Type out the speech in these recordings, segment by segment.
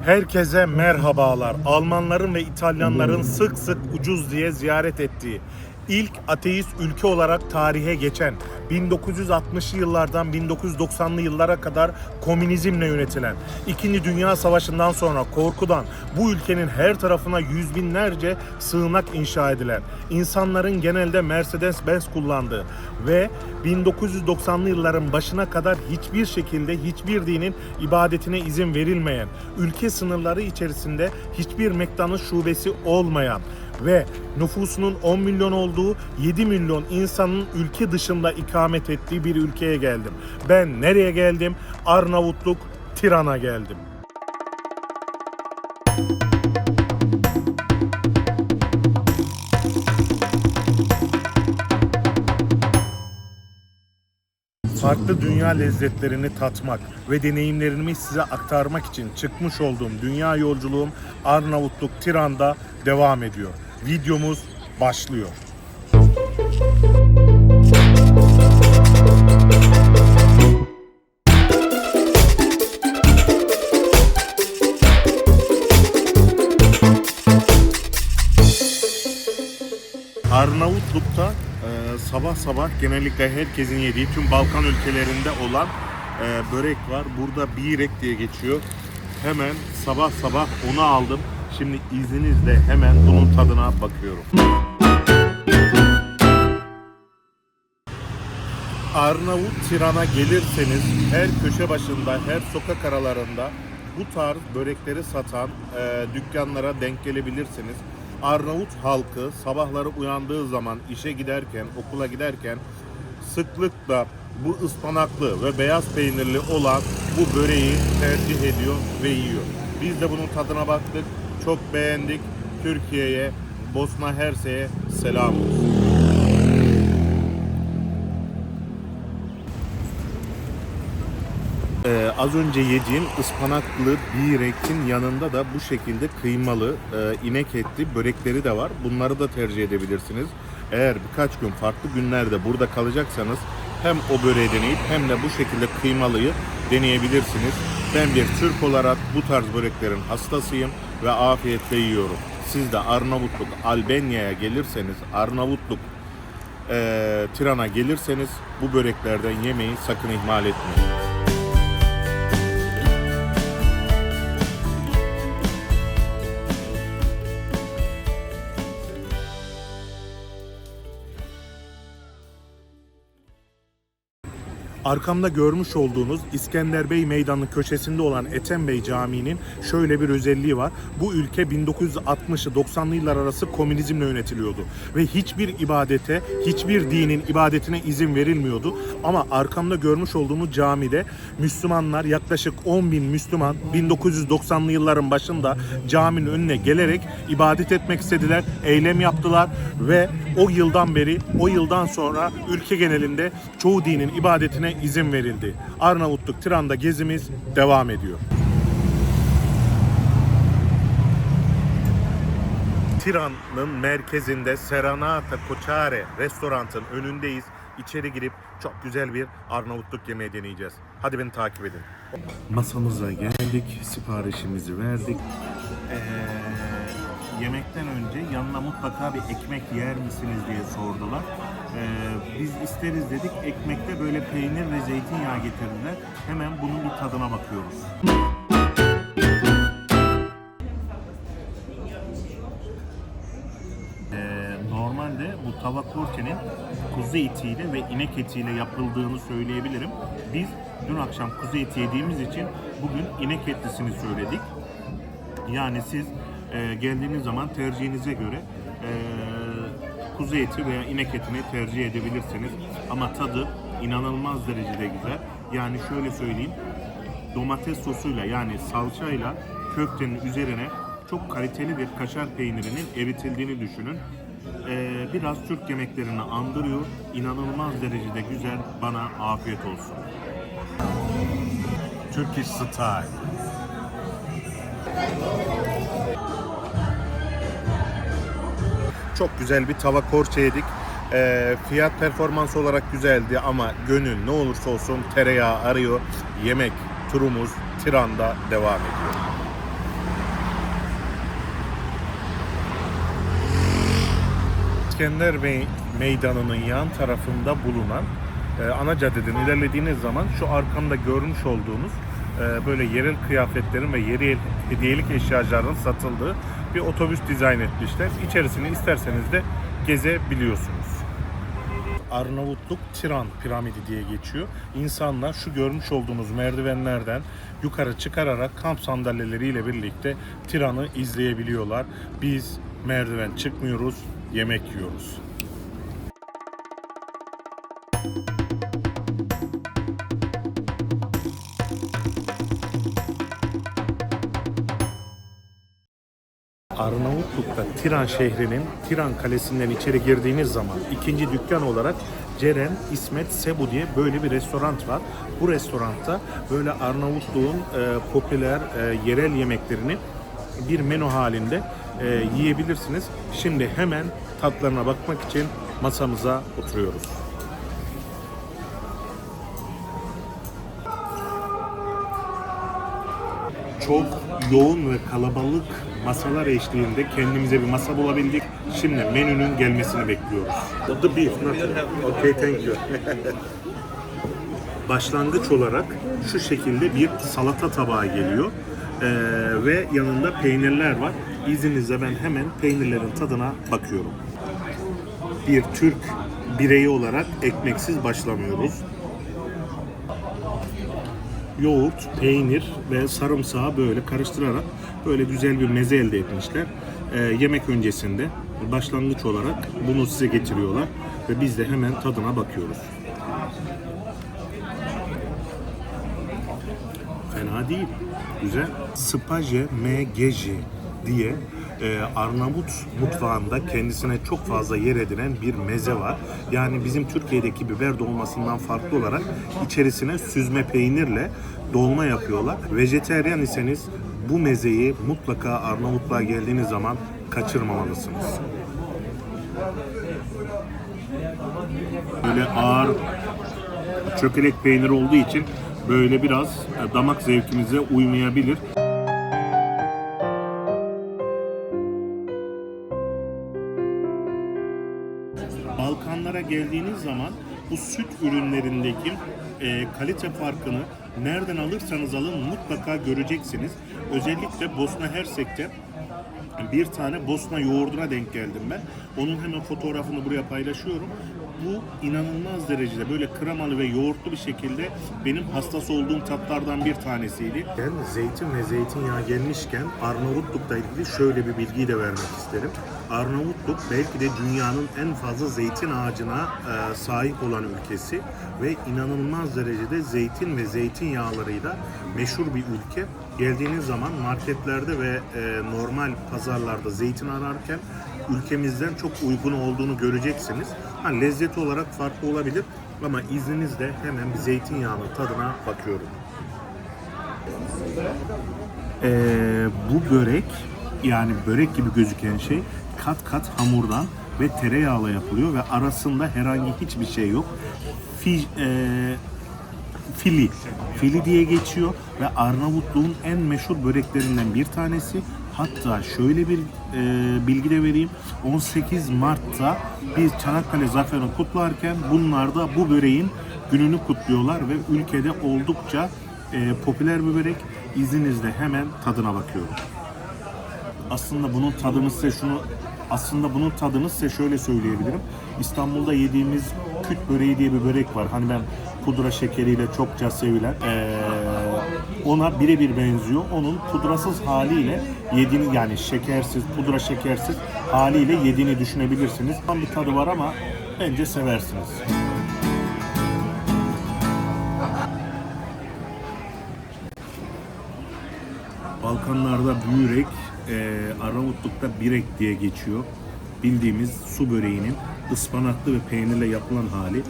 Herkese merhabalar. Almanların ve İtalyanların sık sık ucuz diye ziyaret ettiği, ilk ateist ülke olarak tarihe geçen, 1960'lı yıllardan 1990'lı yıllara kadar komünizmle yönetilen, 2. Dünya Savaşı'ndan sonra korkudan bu ülkenin her tarafına yüz binlerce sığınak inşa edilen, insanların genelde Mercedes-Benz kullandığı ve 1990'lı yılların başına kadar hiçbir şekilde hiçbir dinin ibadetine izin verilmeyen, ülke sınırları içerisinde hiçbir McDonald's şubesi olmayan ve nüfusunun 10 milyon olduğu 7 milyon insanın ülke dışında ikamet ettiği bir ülkeye geldim. Ben nereye geldim? Arnavutluk, Tiran'a geldim. Farklı dünya lezzetlerini tatmak ve deneyimlerimi size aktarmak için çıkmış olduğum dünya yolculuğum Arnavutluk Tiran'da devam ediyor. Videomuz başlıyor. Arnavutluk'ta sabah sabah genellikle herkesin yediği tüm Balkan ülkelerinde olan börek var. Burada birek diye geçiyor. Hemen sabah sabah onu aldım. Şimdi izninizle hemen bunun tadına bakıyorum. Arnavut Tiran'a gelirseniz her köşe başında, her sokak aralarında bu tarz börekleri satan dükkanlara denk gelebilirsiniz. Arnavut halkı sabahları uyandığı zaman işe giderken, okula giderken sıklıkla bu ıspanaklı ve beyaz peynirli olan bu böreği tercih ediyor ve yiyor. Biz de bunun tadına baktık, çok beğendik. Türkiye'ye, Bosna Hersek'e selam olsun. Az önce yediğim ıspanaklı birekin yanında da bu şekilde kıymalı inek etli börekleri de var. Bunları da tercih edebilirsiniz. Eğer birkaç gün farklı günlerde burada kalacaksanız hem o böreği deneyip hem de bu şekilde kıymalıyı deneyebilirsiniz. Ben bir Türk olarak bu tarz böreklerin hastasıyım ve afiyetle yiyorum. Siz de Arnavutluk, Albanya'ya gelirseniz, Arnavutluk, Tiran'a gelirseniz bu böreklerden yemeyi sakın ihmal etmeyin. Arkamda görmüş olduğunuz İskender Bey Meydanı'nın köşesinde olan Ethem Bey Camii'nin şöyle bir özelliği var. Bu ülke 1960'lı 90'lı yıllar arası komünizmle yönetiliyordu. Ve hiçbir ibadete, hiçbir dinin ibadetine izin verilmiyordu. Ama arkamda görmüş olduğunuz camide Müslümanlar, yaklaşık 10 bin Müslüman 1990'lı yılların başında caminin önüne gelerek ibadet etmek istediler, eylem yaptılar ve o yıldan sonra ülke genelinde çoğu dinin ibadetine izin verildi. Arnavutluk Tiran'da gezimiz devam ediyor. Tiran'ın merkezinde Serenata Koçare restoranın önündeyiz. İçeri girip çok güzel bir Arnavutluk yemeği deneyeceğiz. Hadi beni takip edin. Masamıza geldik, siparişimizi verdik. Yemekten önce yanına mutlaka bir ekmek yer misiniz diye sordular. Biz isteriz dedik. Ekmekte böyle peynir ve zeytinyağı getirdiler. Hemen bunun bir tadına bakıyoruz. Normalde bu tava kurtenin kuzu etiyle ve inek etiyle yapıldığını söyleyebilirim. Biz dün akşam kuzu eti yediğimiz için bugün inek etlisini söyledik. Yani siz geldiğiniz zaman tercihinize göre kuzu eti veya inek etini tercih edebilirsiniz. Ama tadı inanılmaz derecede güzel. Yani şöyle söyleyeyim, domates sosuyla yani salçayla köftenin üzerine çok kaliteli bir kaşar peynirinin eritildiğini düşünün. Biraz Türk yemeklerini andırıyor. İnanılmaz derecede güzel. Bana afiyet olsun. Turkish style. Çok güzel bir tava korça yedik. Fiyat performans olarak güzeldi ama gönül ne olursa olsun tereyağı arıyor. Yemek turumuz Tiran'da devam ediyor. İskender Bey Meydanı'nın yan tarafında bulunan ana caddeden ilerlediğiniz zaman şu arkamda görmüş olduğunuz böyle yerel kıyafetlerin ve yerel hediyelik eşyaların satıldığı bir otobüs dizayn etmişler. İçerisini isterseniz de gezebiliyorsunuz. Arnavutluk Tiran piramidi diye geçiyor. İnsanlar şu görmüş olduğunuz merdivenlerden yukarı çıkararak kamp sandalyeleriyle birlikte Tiran'ı izleyebiliyorlar. Biz merdiven çıkmıyoruz, yemek yiyoruz. Arnavutluk'ta Tiran şehrinin Tiran Kalesi'nden içeri girdiğiniz zaman ikinci dükkan olarak Ceren İsmet Sebu diye böyle bir restoran var. Bu restoranda böyle Arnavutluğun popüler yerel yemeklerini bir menü halinde yiyebilirsiniz. Şimdi hemen tatlarına bakmak için masamıza oturuyoruz. Çok yoğun ve kalabalık masalar eşliğinde kendimize bir masa bulabildik. Şimdi menünün gelmesini bekliyoruz. The beef, not okay, thank you. Başlangıç olarak şu şekilde bir salata tabağı geliyor ve yanında peynirler var. İzninizle ben hemen peynirlerin tadına bakıyorum. Bir Türk bireyi olarak ekmeksiz başlamıyoruz. Yoğurt, peynir ve sarımsağı böyle karıştırarak böyle güzel bir meze elde etmişler. Yemek öncesinde başlangıç olarak bunu size getiriyorlar ve biz de hemen tadına bakıyoruz. Fena değil, güzel. Spaje me geji diye Arnavut mutfağında kendisine çok fazla yer edinen bir meze var. Yani bizim Türkiye'deki biber dolmasından farklı olarak içerisine süzme peynirle dolma yapıyorlar. Vejeteryan iseniz bu mezeyi mutlaka Arnavutluğa geldiğiniz zaman kaçırmamalısınız. Böyle ağır çökelek peynir olduğu için böyle biraz damak zevkimize uymayabilir. Balkanlara geldiğiniz zaman bu süt ürünlerindeki kalite farkını nereden alırsanız alın mutlaka göreceksiniz. Özellikle Bosna Hersek'te bir tane Bosna yoğurduna denk geldim ben. Onun hemen fotoğrafını buraya paylaşıyorum. Bu inanılmaz derecede böyle kremalı ve yoğurtlu bir şekilde benim hastası olduğum tatlardan bir tanesiydi. Ben zeytin ve zeytinyağı gelmişken Arnavutluk'la ilgili şöyle bir bilgiyi de vermek isterim. Arnavutluk belki de dünyanın en fazla zeytin ağacına sahip olan ülkesi ve inanılmaz derecede zeytin ve zeytinyağlarıyla meşhur bir ülke. Geldiğiniz zaman marketlerde ve normal pazarlarda zeytin ararken ülkemizden çok uygun olduğunu göreceksiniz. Lezzet olarak farklı olabilir ama izninizle hemen bir zeytinyağının tadına bakıyorum. Bu börek, yani börek gibi gözüken şey kat kat hamurdan ve tereyağla yapılıyor ve arasında herhangi hiçbir şey yok. Fili diye geçiyor ve Arnavutluğun en meşhur böreklerinden bir tanesi. Hatta şöyle bir bilgi de vereyim. 18 Mart'ta biz Çanakkale Zaferi'ni kutlarken bunlar da bu böreğin gününü kutluyorlar ve ülkede oldukça popüler bir börek. İzninizle hemen tadına bakıyorum. Aslında bunun tadını size şöyle söyleyebilirim. İstanbul'da yediğimiz küt böreği diye bir börek var. Hani ben pudra şekeriyle çokça sevilen. Ona birebir benziyor. Onun pudrasız haliyle yediğini, yani şekersiz, pudra şekersiz haliyle yediğini düşünebilirsiniz. Tam bir tadı var ama bence seversiniz. Balkanlarda börek, Arnavutluk'ta birek diye geçiyor. Bildiğimiz su böreğinin ıspanaklı ve peynirle yapılan hali.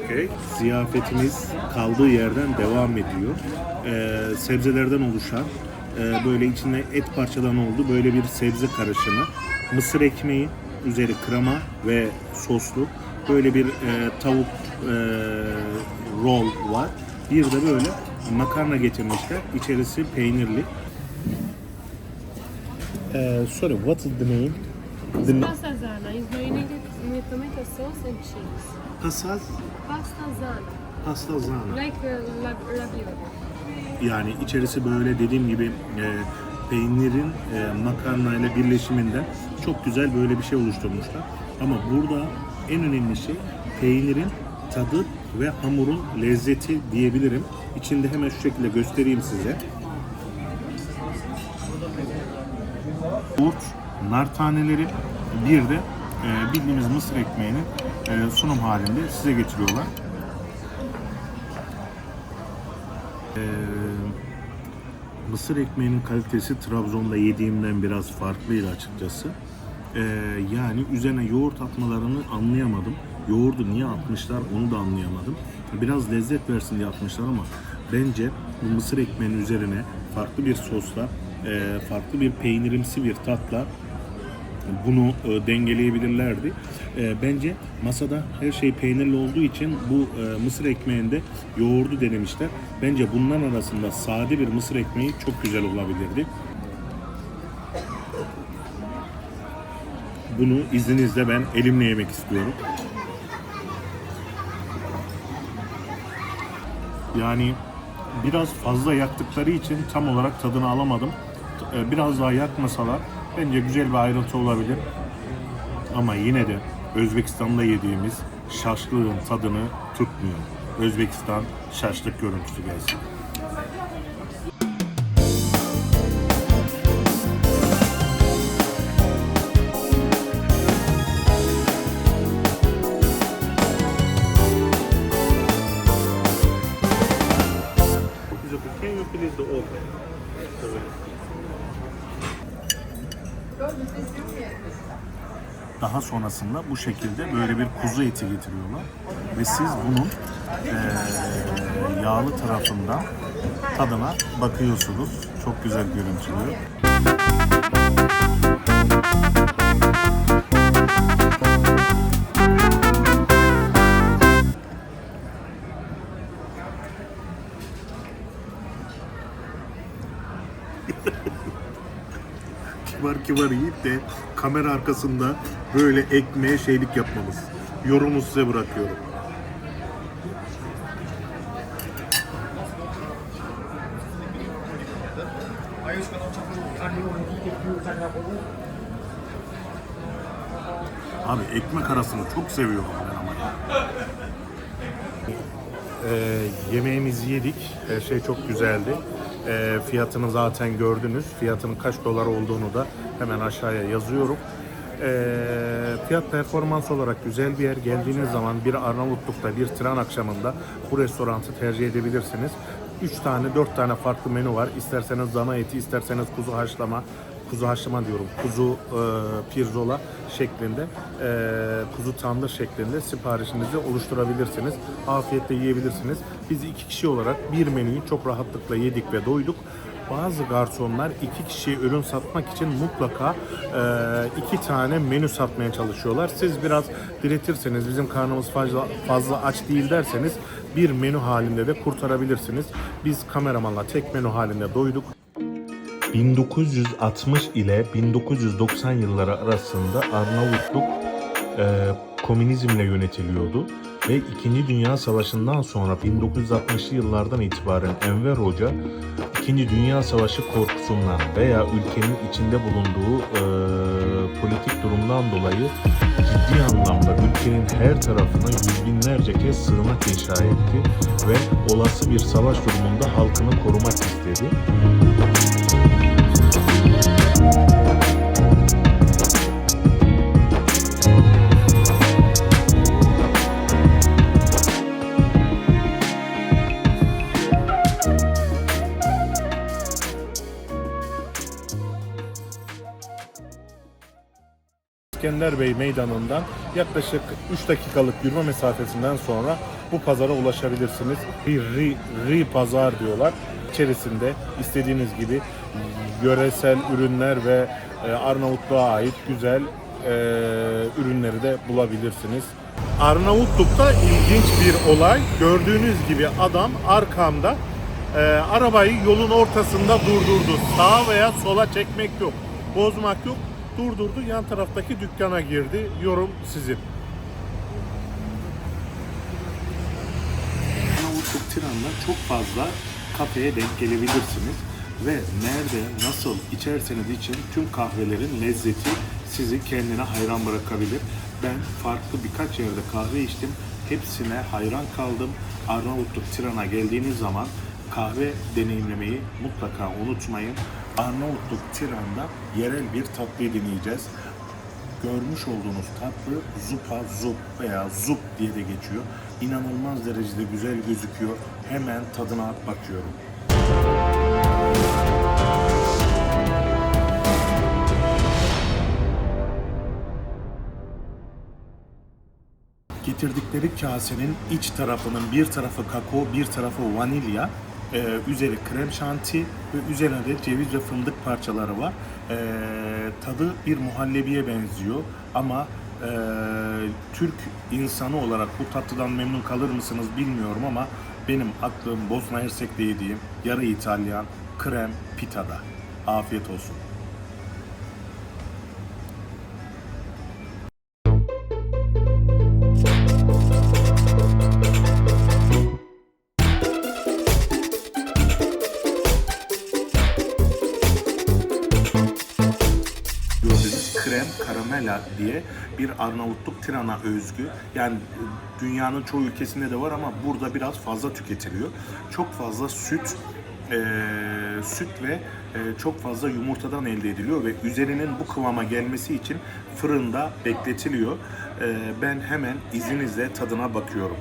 Okay. Ziyafetimiz kaldığı yerden devam ediyor. Sebzelerden oluşan, böyle içinde et parçalarının olduğu böyle bir sebze karışımı. Mısır ekmeği, üzeri krema ve soslu. Böyle bir tavuk roll var. Bir de böyle makarna getirmişler. İçerisi peynirli. Sorry, what is the name? It's pasta zana. It's marinated with tomato sauce and cheese. Pasaz, Pasta zana. pasta zana. Like ravioli. Yani içerisi böyle dediğim gibi peynirin makarnayla birleşiminden çok güzel böyle bir şey oluşturmuşlar. Ama burada en önemli şey peynirin tadı ve hamurun lezzeti diyebilirim. İçinde hemen şu şekilde göstereyim size. Yoğurt, nar taneleri, bir de bildiğimiz mısır ekmeğini sunum halinde size getiriyorlar. Mısır ekmeğinin kalitesi Trabzon'da yediğimden biraz farklıydı açıkçası. Yani üzerine yoğurt atmalarını anlayamadım. Yoğurdu niye atmışlar onu da anlayamadım. Biraz lezzet versin diye atmışlar ama bence bu mısır ekmeğinin üzerine farklı bir sosla, farklı bir peynirimsi bir tatla bunu dengeleyebilirlerdi. Bence masada her şey peynirli olduğu için bu mısır ekmeğinde yoğurdu denemişler. Bence bunların arasında sade bir mısır ekmeği çok güzel olabilirdi. Bunu izninizle ben elimle yemek istiyorum. Yani biraz fazla yaktıkları için tam olarak tadını alamadım. Biraz daha yakmasalar bence güzel bir ayrıntı olabilir. Ama yine de Özbekistan'da yediğimiz şaşlığın tadını tutmuyor. Özbekistan şaşlık görüntüsü gelsin. Can you please open? Daha sonrasında bu şekilde böyle bir kuzu eti getiriyorlar ve siz bunun yağlı tarafından tadına bakıyorsunuz. Çok güzel görüntülüyor. Kibar yiyip de kamera arkasında böyle ekmeğe şeylik yapmamız. Yorumu size bırakıyorum. Abi ekmek arasını çok seviyorum ben ama ya. Yemeğimizi yedik. Her şey çok güzeldi. Fiyatını zaten gördünüz. Fiyatının kaç dolar olduğunu da hemen aşağıya yazıyorum. Fiyat performans olarak güzel bir yer. Geldiğiniz zaman bir Arnavutluk'ta bir tren akşamında bu restoranı tercih edebilirsiniz. 3 tane 4 tane farklı menü var. İsterseniz dana eti, isterseniz kuzu haşlama diyorum. Kuzu pirzola şeklinde, kuzu tandır şeklinde siparişinizi oluşturabilirsiniz. Afiyetle yiyebilirsiniz. Biz 2 kişi olarak bir menüyü çok rahatlıkla yedik ve doyduk. Bazı garsonlar 2 kişiye ürün satmak için mutlaka 2 tane menü satmaya çalışıyorlar. Siz biraz diretirseniz, bizim karnımız fazla aç değil derseniz bir menü halinde de kurtarabilirsiniz. Biz kameramanla tek menü halinde doyduk. 1960 ile 1990 yılları arasında Arnavutluk komünizmle yönetiliyordu ve 2. Dünya Savaşı'ndan sonra 1960'lı yıllardan itibaren Enver Hoca 2. Dünya Savaşı korkusundan veya ülkenin içinde bulunduğu politik durumdan dolayı ciddi anlamda ülkenin her tarafına yüz binlerce kez sığınak inşa etti ve olası bir savaş durumunda halkını korumak istedi. İskender Bey Meydanı'ndan yaklaşık 3 dakikalık yürüme mesafesinden sonra bu pazara ulaşabilirsiniz. Bir pazar diyorlar. İçerisinde istediğiniz gibi yöresel ürünler ve Arnavutluğa ait güzel ürünleri de bulabilirsiniz. Arnavutluk'ta ilginç bir olay. Gördüğünüz gibi adam arkamda arabayı yolun ortasında durdurdu. Sağa veya sola çekmek yok. Bozmak yok. Durdurdu, yan taraftaki dükkana girdi. Yorum sizin. Arnavutluk Tiran'da çok fazla kafeye denk gelebilirsiniz. Ve nerede, nasıl içerseniz için tüm kahvelerin lezzeti sizi kendine hayran bırakabilir. Ben farklı birkaç yerde kahve içtim. Hepsine hayran kaldım. Arnavutluk Tiran'a geldiğiniz zaman kahve deneyimlemeyi mutlaka unutmayın. Arnavutluk Tiran'da yerel bir tatlıyı deneyeceğiz. Görmüş olduğunuz tatlı zupa zup veya zup diye de geçiyor. İnanılmaz derecede güzel gözüküyor. Hemen tadına bakıyorum. Getirdikleri kasenin iç tarafının bir tarafı kakao, bir tarafı vanilya, üzeri krem şanti ve üzerine de ceviz ve fındık parçaları var. Tadı bir muhallebiye benziyor ama Türk insanı olarak bu tatlıdan memnun kalır mısınız bilmiyorum ama benim aklım Bosna Hersek'te yediğim yarı İtalyan krem pitada. Afiyet olsun. Gördüğünüz krem karamela diye bir Arnavutluk Tiran'a özgü. Yani dünyanın çoğu ülkesinde de var ama burada biraz fazla tüketiliyor. Çok fazla süt ve çok fazla yumurtadan elde ediliyor ve üzerinin bu kıvama gelmesi için fırında bekletiliyor. Ben hemen izninizle tadına bakıyorum.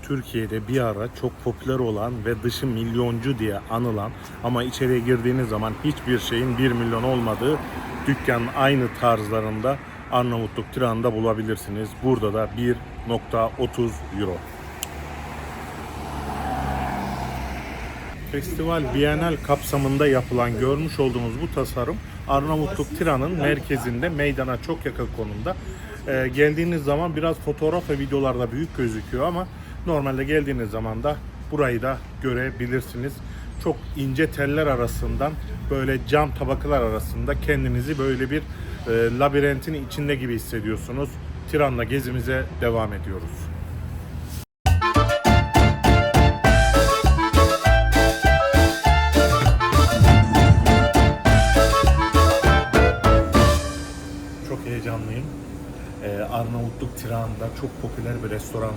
Türkiye'de bir ara çok popüler olan ve dışı milyoncu diye anılan ama içeriye girdiğiniz zaman hiçbir şeyin 1 milyon olmadığı dükkanın aynı tarzlarında Arnavutluk Tiran'da bulabilirsiniz. Burada da 1.30 euro. Festival Bienal kapsamında yapılan görmüş olduğunuz bu tasarım Arnavutluk Tiran'ın merkezinde meydana çok yakın konumda. Geldiğiniz zaman biraz fotoğraf ve videolarda büyük gözüküyor ama normalde geldiğiniz zaman da burayı da görebilirsiniz. Çok ince teller arasından böyle cam tabakalar arasında kendinizi böyle bir labirentin içinde gibi hissediyorsunuz. Tiran'la gezimize devam ediyoruz. Çok heyecanlıyım. Arnavutluk Tiran'da çok popüler bir restoranın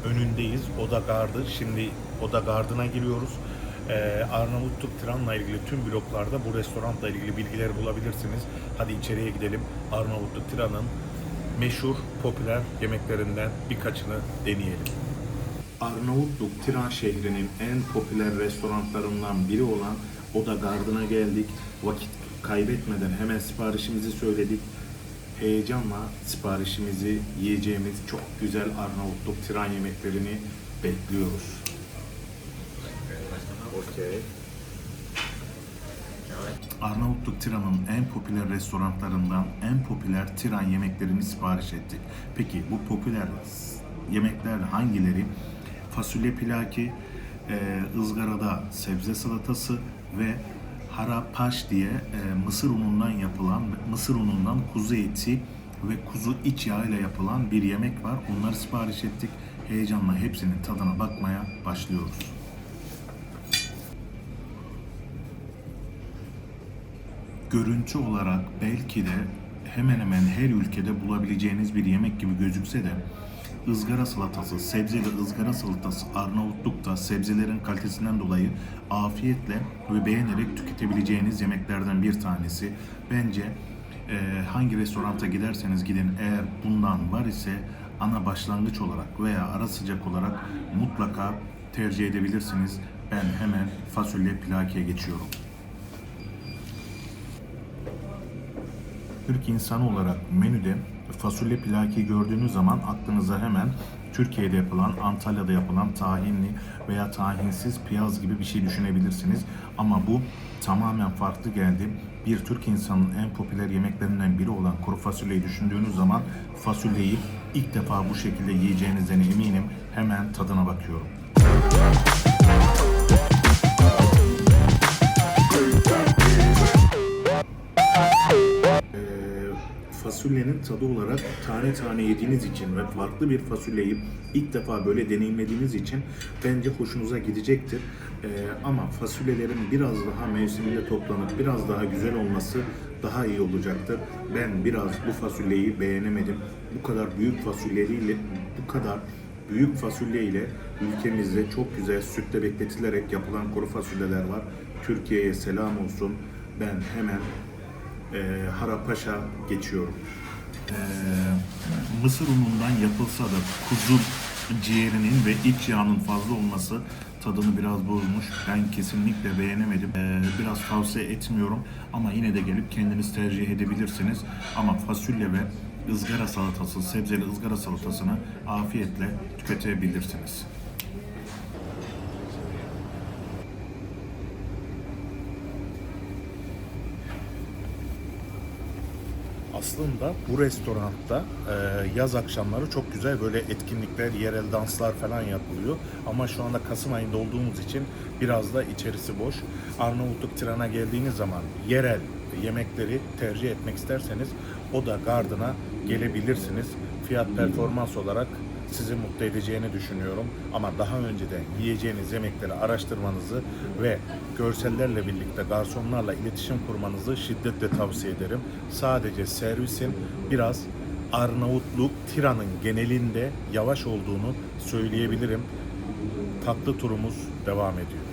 önündeyiz. Oda Gardı. Şimdi Oda Gardı'na giriyoruz. Arnavutluk Tiran'la ilgili tüm bloglarda bu restoranla ilgili bilgileri bulabilirsiniz. Hadi içeriye gidelim. Arnavutluk Tiran'ın meşhur, popüler yemeklerinden birkaçını deneyelim. Arnavutluk Tiran şehrinin en popüler restoranlarından biri olan Oda Gardı'na geldik. Vakit kaybetmeden hemen siparişimizi söyledik. Heyecanla siparişimizi yiyeceğimiz çok güzel Arnavutluk Tiran yemeklerini bekliyoruz. Okay. Arnavutluk Tiran'ın en popüler restoranlarından en popüler Tiran yemeklerini sipariş ettik. Peki bu popüler yemekler hangileri? Fasulye pilaki, ızgarada sebze salatası ve harapaş diye mısır unundan yapılan, mısır unundan kuzu eti ve kuzu iç yağı ile yapılan bir yemek var. Onları sipariş ettik. Heyecanla hepsinin tadına bakmaya başlıyoruz. Görüntü olarak belki de hemen hemen her ülkede bulabileceğiniz bir yemek gibi gözükse de ızgara salatası, sebzeli ızgara salatası Arnavutluk'ta sebzelerin kalitesinden dolayı afiyetle ve beğenerek tüketebileceğiniz yemeklerden bir tanesi. Bence hangi restoranta giderseniz gidin, eğer bundan var ise ana başlangıç olarak veya ara sıcak olarak mutlaka tercih edebilirsiniz. Ben hemen fasulye pilakiye geçiyorum. Türk insanı olarak menüde fasulye pilaki gördüğünüz zaman aklınıza hemen Türkiye'de yapılan, Antalya'da yapılan tahinli veya tahinsiz piyaz gibi bir şey düşünebilirsiniz. Ama bu tamamen farklı geldi. Bir Türk insanının en popüler yemeklerinden biri olan kuru fasulyeyi düşündüğünüz zaman fasulyeyi ilk defa bu şekilde yiyeceğinizden eminim. Hemen tadına bakıyorum. Fasulyenin tadı olarak tane tane yediğiniz için ve farklı bir fasulyeyi ilk defa böyle deneyimlediğiniz için bence hoşunuza gidecektir. Ama fasulyelerin biraz daha mevsiminde toplanıp biraz daha güzel olması daha iyi olacaktır. Ben biraz bu fasulyeyi beğenemedim. Bu kadar büyük fasulye ile ülkemizde çok güzel sütle bekletilerek yapılan kuru fasulyeler var. Türkiye'ye selam olsun. Ben hemen Harapaşa geçiyorum. Mısır unundan yapılsa da kuzu ciğerinin ve iç yağının fazla olması tadını biraz bozmuş. Ben kesinlikle beğenemedim. Biraz tavsiye etmiyorum ama yine de gelip kendiniz tercih edebilirsiniz. Ama fasulye ve ızgara salatası, sebzeli ızgara salatasını afiyetle tüketebilirsiniz. Aslında bu restoranda yaz akşamları çok güzel böyle etkinlikler, yerel danslar falan yapılıyor. Ama şu anda Kasım ayında olduğumuz için biraz da içerisi boş. Arnavutluk Tiran'a geldiğiniz zaman yerel yemekleri tercih etmek isterseniz Oda Garden'a gelebilirsiniz. Fiyat performans olarak sizi mutlu edeceğini düşünüyorum. Ama daha önceden yiyeceğiniz yemekleri araştırmanızı ve görsellerle birlikte garsonlarla iletişim kurmanızı şiddetle tavsiye ederim. Sadece servisin biraz Arnavutluk Tiran'ın genelinde yavaş olduğunu söyleyebilirim. Tatlı turumuz devam ediyor.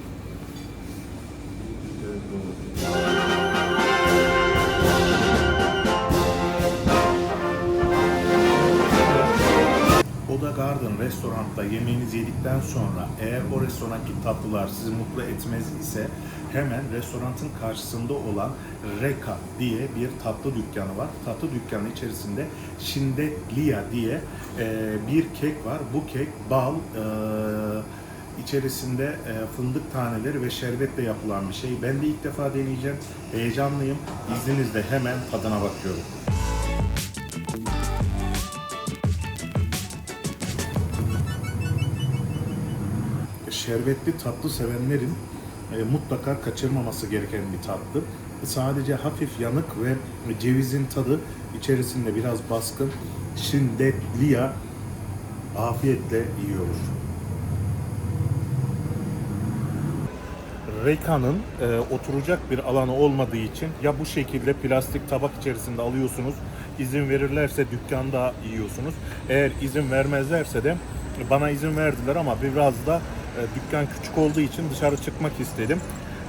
Oda Garden restoranda yemeğinizi yedikten sonra eğer o restorandaki tatlılar sizi mutlu etmez ise hemen restoranın karşısında olan Reka diye bir tatlı dükkanı var. Tatlı dükkanı içerisinde Şindeliya diye bir kek var. Bu kek bal, içerisinde fındık taneleri ve şerbetle yapılan bir şey. Ben de ilk defa deneyeceğim. Heyecanlıyım. İzninizle hemen tadına bakıyorum. Şerbetli tatlı sevenlerin mutlaka kaçırmaması gereken bir tatlı. Sadece hafif yanık ve cevizin tadı içerisinde biraz baskın. Şindeliya afiyetle yiyoruz. Reka'nın oturacak bir alanı olmadığı için ya bu şekilde plastik tabak içerisinde alıyorsunuz, izin verirlerse dükkanda yiyorsunuz. Eğer izin vermezlerse de bana izin verdiler ama biraz da dükkan küçük olduğu için dışarı çıkmak istedim.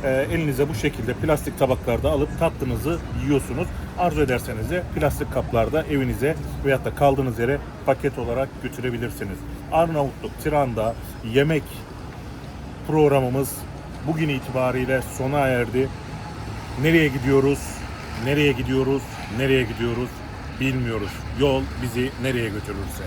Elinize bu şekilde plastik tabaklarda alıp tatlınızı yiyorsunuz. Arzu ederseniz de plastik kaplarda evinize veyahut da kaldığınız yere paket olarak götürebilirsiniz. Arnavutluk Tiran'da yemek programımız bugün itibariyle sona erdi. Nereye gidiyoruz? Nereye gidiyoruz? Nereye gidiyoruz? Bilmiyoruz. Yol bizi nereye götürürse.